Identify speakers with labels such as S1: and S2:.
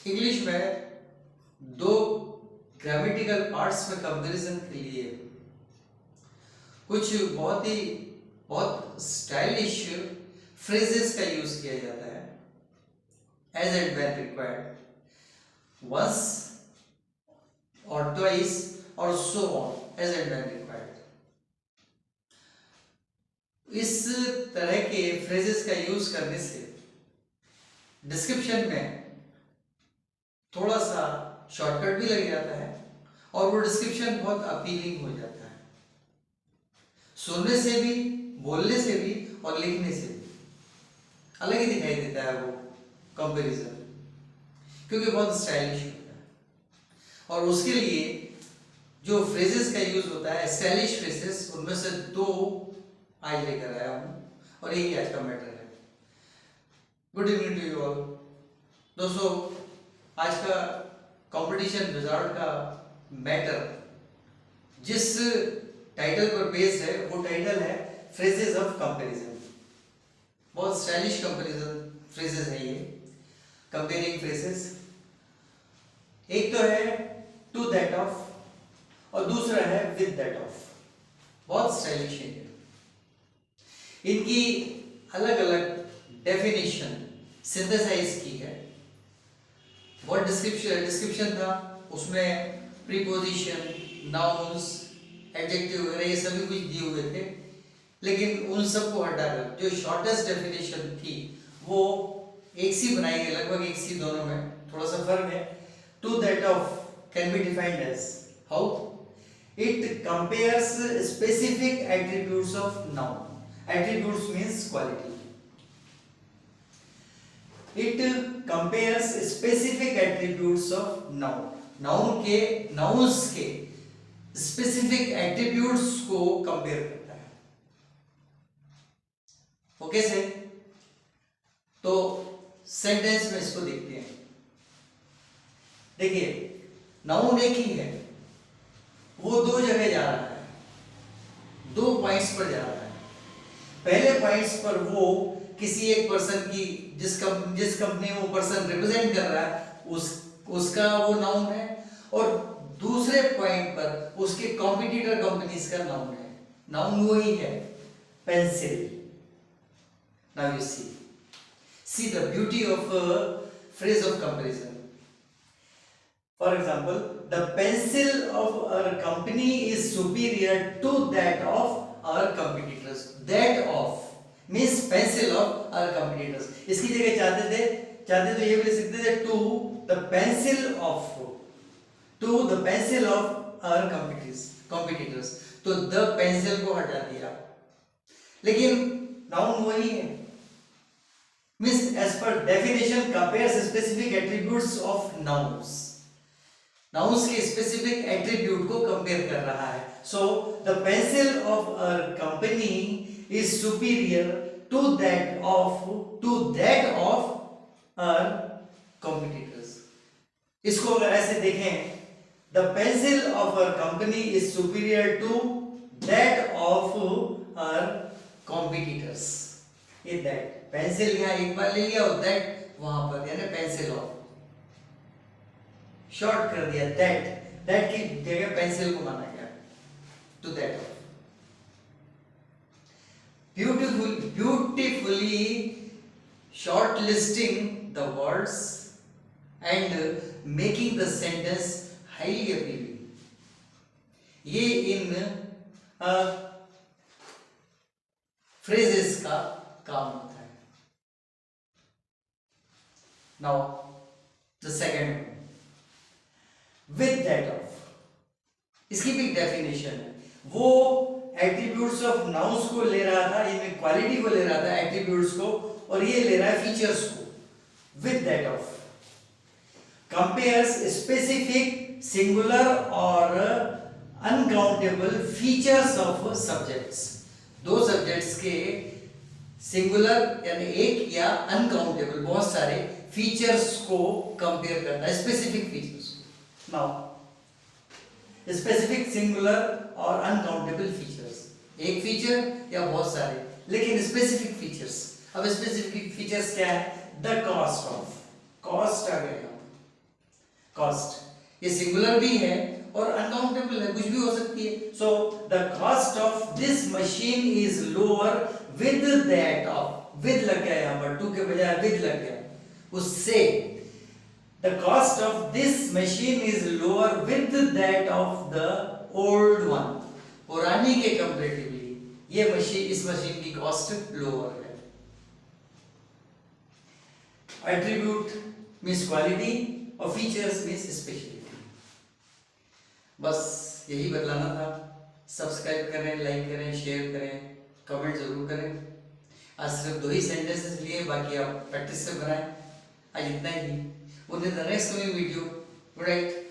S1: English में दो grammatical parts में कंपैरिजन के लिए कुछ बहुत स्टाइलिश फ्रेजेस का यूज किया जाता है as and when required, once और ट्वाइस और so on as and when required. इस तरह के फ्रेजेस का यूज करने से डिस्क्रिप्शन में थोड़ा सा शॉर्टकट भी लग जाता है और वो डिस्क्रिप्शन बहुत अपीलिंग हो जाता है, सुनने से भी, बोलने से भी और लिखने से भी अलग ही दिखाई देता है वो कंपैरिजन, क्योंकि बहुत स्टाइलिश होता है। और उसके लिए जो फ्रेजेस का यूज होता है स्टाइलिश फ्रेजेस, उनमें से दो आज लेकर आया हूं और यही आज का मैटर है। Good evening to you all दोस्तों। आज का कंपटीशन रिजल्ट का मैटर जिस टाइटल पर बेस्ड है वो टाइटल है फ्रेजेस ऑफ कंपैरिजन। बहुत स्टाइलिश कंपैरिजन फ्रेजेस है ये, कंपेयरिंग फ्रेजेस। एक तो है टू दैट ऑफ और दूसरा है विद दैट ऑफ। बहुत स्टाइलिश है। इनकी अलग अलग डेफिनेशन सिंथेसाइज की है। बहुत डिस्क्रिप्शन था, उसमें प्रीपोजिशन, नाउन्स, एडजेक्टिव वगैरह ये सभी कुछ दिए हुए थे, लेकिन उन सबको हटाकर जो शॉर्टेस्ट डेफिनेशन थी वो एक सी बनाई गई, लगभग एक सी, दोनों में थोड़ा सा फर्क है। To that of can be defined as how it compares specific attributes of noun. Attributes means quality. It compares specific attributes of noun. Nouns के specific attributes को compare करता है। ओके से? तो सेंटेंस में इसको देखते हैं। देखिए, नाउन एक ही है, वो दो जगह जा रहा है, दो पॉइंट्स पर जा रहा है। पहले पॉइंट्स पर वो किसी एक पर्सन की जिस कंपनी वो पर्सन रिप्रेजेंट कर रहा है उसका वो नाउन है, और दूसरे पॉइंट पर उसके कॉम्पिटिटर कंपनीज का नाउन है। नाउन वही है, pencil. Now you see the beauty of phrase of comparison. For example, the pencil of our company is superior to that of our competitors. That of means pencil of our competitors. इसकी जगह चाहते तो ये भी लिख सकते थे to the pencil of our competitors. तो the pencil को हटा दिया, लेकिन noun वही है। means as per definition compares specific attributes of nouns. Nouns के स्पेसिफिक एट्रीब्यूट को कंपेयर कर रहा है। So the pencil of our company is superior to that of our competitors. इसको अगर ऐसे देखें, the pencil of our company is superior to that of our competitors. ये दैट पेंसिल यहां एक बार ले लिया और दैट वहां पर, यानी पेंसिल ऑफ शॉर्ट कर दिया, दैट की जगह पेंसिल को माना गया, to that of. Beautifully short listing the words and making the sentence highly appealing. ये इन फ्रेजेस का काम होता है। Now the second one, with that of. इसकी भी डेफिनेशन है। वो एट्रीब्यूट्स ऑफ नाउन्स को ले रहा था, इनमें क्वालिटी को ले रहा था, एट्रीब्यूट्स को, और ये ले रहा है फीचर्स को। With that of compares specific, singular और अनकाउंटेबल फीचर्स ऑफ सब्जेक्ट्स। दो सब्जेक्ट्स के सिंगुलर यानी एक या अनकाउंटेबल बहुत सारे फीचर्स को कंपेयर करता है, specific features. Now specific, singular और अनकाउंटेबल फीचर्स, एक फीचर या बहुत सारे, लेकिन स्पेसिफिक फीचर्स। अब स्पेसिफिक फीचर्स क्या है? द कॉस्ट ऑफ, कॉस्ट आ गया, कॉस्ट ये सिंगुलर भी है और अनकाउंटेबल है, कुछ भी हो सकती है। So the cost of this machine is lower with that of, with लग गया यहाँ पर, टू के बजाय विद लग गया, उससे the cost of this machine is lower with that of the old one, पुरानी के कंपैरेटिवली ये मशीन, इस मशीन की कॉस्ट लोअर है। एट्रीब्यूट मींस क्वालिटी और फीचर्स मींस स्पेशलिटी। बस यही बतलाना था। सब्सक्राइब करें, लाइक करें, शेयर करें, कमेंट जरूर करें। आज सिर्फ 2 ही सेंटेंसेस लिए, बाकी आप प्रैक्टिस से बनाएं। आज इतना ही। उन्हें the next coming video. Good night.